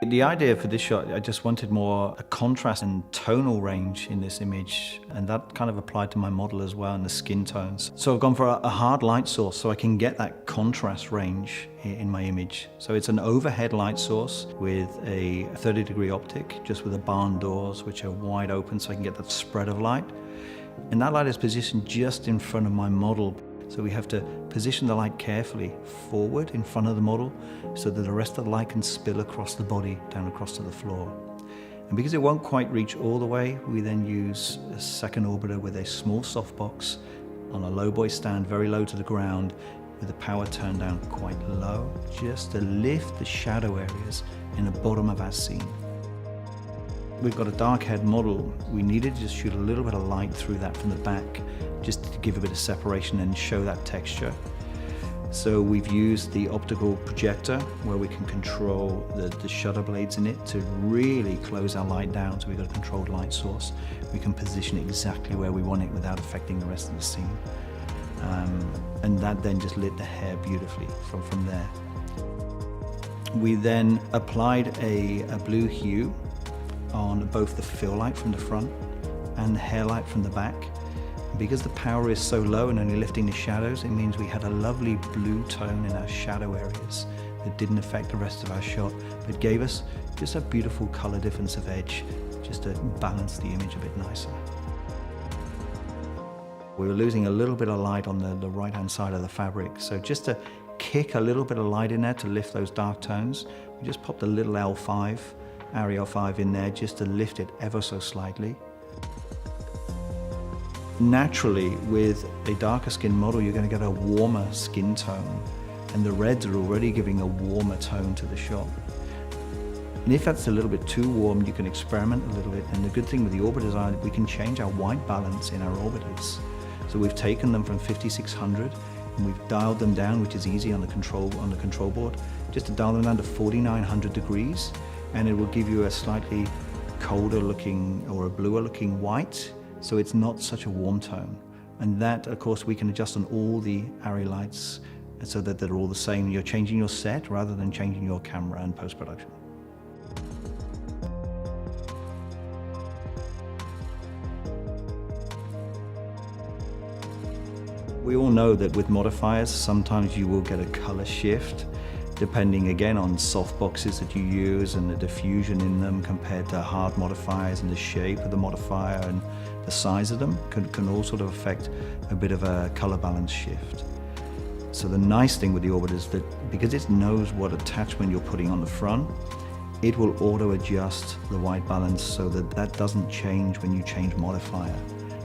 The idea for this shot, I just wanted more a contrast and tonal range in this image, and that kind of applied to my model as well, and the skin tones. So I've gone for a hard light source so I can get that contrast range in my image. So it's an overhead light source with a 30-degree optic, just with the barn doors, which are wide open so I can get that spread of light. And that light is positioned just in front of my model. So we have to position the light carefully forward in front of the model so that the rest of the light can spill across the body, down across to the floor. And because it won't quite reach all the way, we then use a second orbiter with a small softbox on a low boy stand, very low to the ground, with the power turned down quite low, just to lift the shadow areas in the bottom of our scene. We've got a dark head model. We needed to just shoot a little bit of light through that from the back, just to give a bit of separation and show that texture. So we've used the optical projector where we can control the shutter blades in it to really close our light down, so we've got a controlled light source. We can position it exactly where we want it without affecting the rest of the scene. And that then just lit the hair beautifully from there. We then applied a blue hue on both the fill light from the front and the hair light from the back. Because the power is so low and only lifting the shadows, it means we had a lovely blue tone in our shadow areas that didn't affect the rest of our shot, but gave us just a beautiful color difference of edge, just to balance the image a bit nicer. We were losing a little bit of light on the right-hand side of the fabric, so just to kick a little bit of light in there to lift those dark tones, we just popped a little L5, ARRI L5 in there just to lift it ever so slightly. Naturally, with a darker skin model, you're going to get a warmer skin tone, and the reds are already giving a warmer tone to the shot. And if that's a little bit too warm, you can experiment a little bit, and the good thing with the orbiters are we can change our white balance in our orbiters. So we've taken them from 5600 and we've dialed them down, which is easy on the control board, just to dial them down to 4900 degrees, and it will give you a slightly colder looking or a bluer looking white. So it's not such a warm tone. And that, of course, we can adjust on all the ARRI lights so that they're all the same. You're changing your set rather than changing your camera and post-production. We all know that with modifiers, sometimes you will get a color shift, depending again on soft boxes that you use and the diffusion in them compared to hard modifiers, and the shape of the modifier and the size of them can all sort of affect a bit of a color balance shift. So the nice thing with the orbiter is that because it knows what attachment you're putting on the front, it will auto adjust the white balance so that that doesn't change when you change modifier.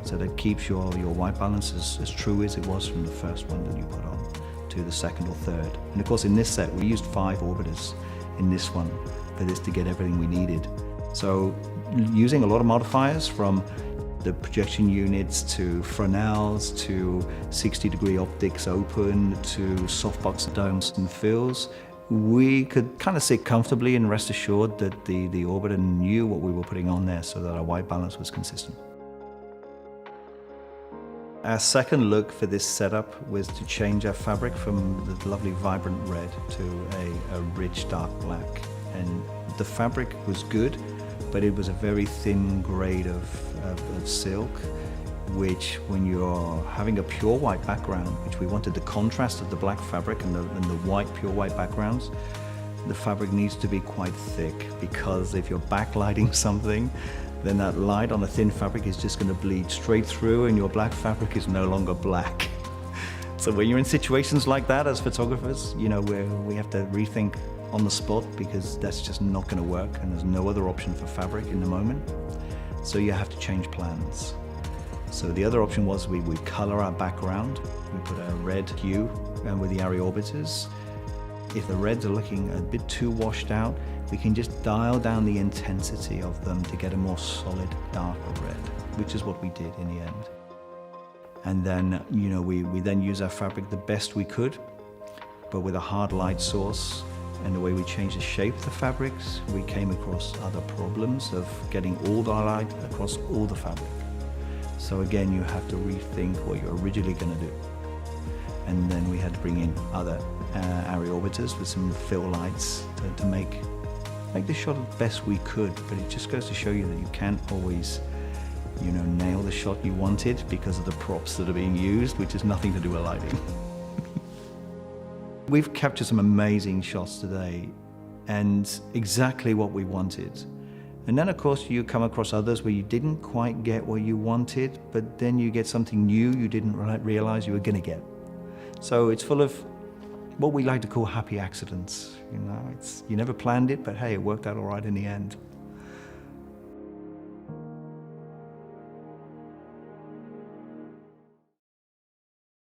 So that keeps your white balance as true as it was from the first one that you put on to the second or third. And of course in this set we used 5 orbiters in this one for this to get everything we needed. So using a lot of modifiers, from the projection units to Fresnels to 60-degree optics open to softbox domes and fills, we could kind of sit comfortably and rest assured that the orbiter knew what we were putting on there so that our white balance was consistent. Our second look for this setup was to change our fabric from the lovely vibrant red to a rich dark black. And the fabric was good, but it was a very thin grade of silk, which when you're having a pure white background, which we wanted the contrast of the black fabric and the white, pure white backgrounds, the fabric needs to be quite thick, because if you're backlighting something, then that light on a thin fabric is just going to bleed straight through and your black fabric is no longer black. So when you're in situations like that as photographers, you know, we have to rethink on the spot, because that's just not going to work and there's no other option for fabric in the moment. So you have to change plans. So the other option was we would color our background. We put a red hue with the ARRI orbiters. If the reds are looking a bit too washed out, we can just dial down the intensity of them to get a more solid, darker red, which is what we did in the end. And then, you know, we then use our fabric the best we could, but with a hard light source. And the way we changed the shape of the fabrics, we came across other problems of getting all the light across all the fabric. So again, you have to rethink what you're originally going to do. And then we had to bring in other ARRI orbiters with some fill lights to make make the shot as best we could, but it just goes to show you that you can't always, nail the shot you wanted because of the props that are being used, which has nothing to do with lighting. We've captured some amazing shots today and exactly what we wanted. And then of course you come across others where you didn't quite get what you wanted, but then you get something new you didn't realize you were gonna get. So it's full of what we like to call happy accidents. You never planned it, but hey, it worked out all right in the end.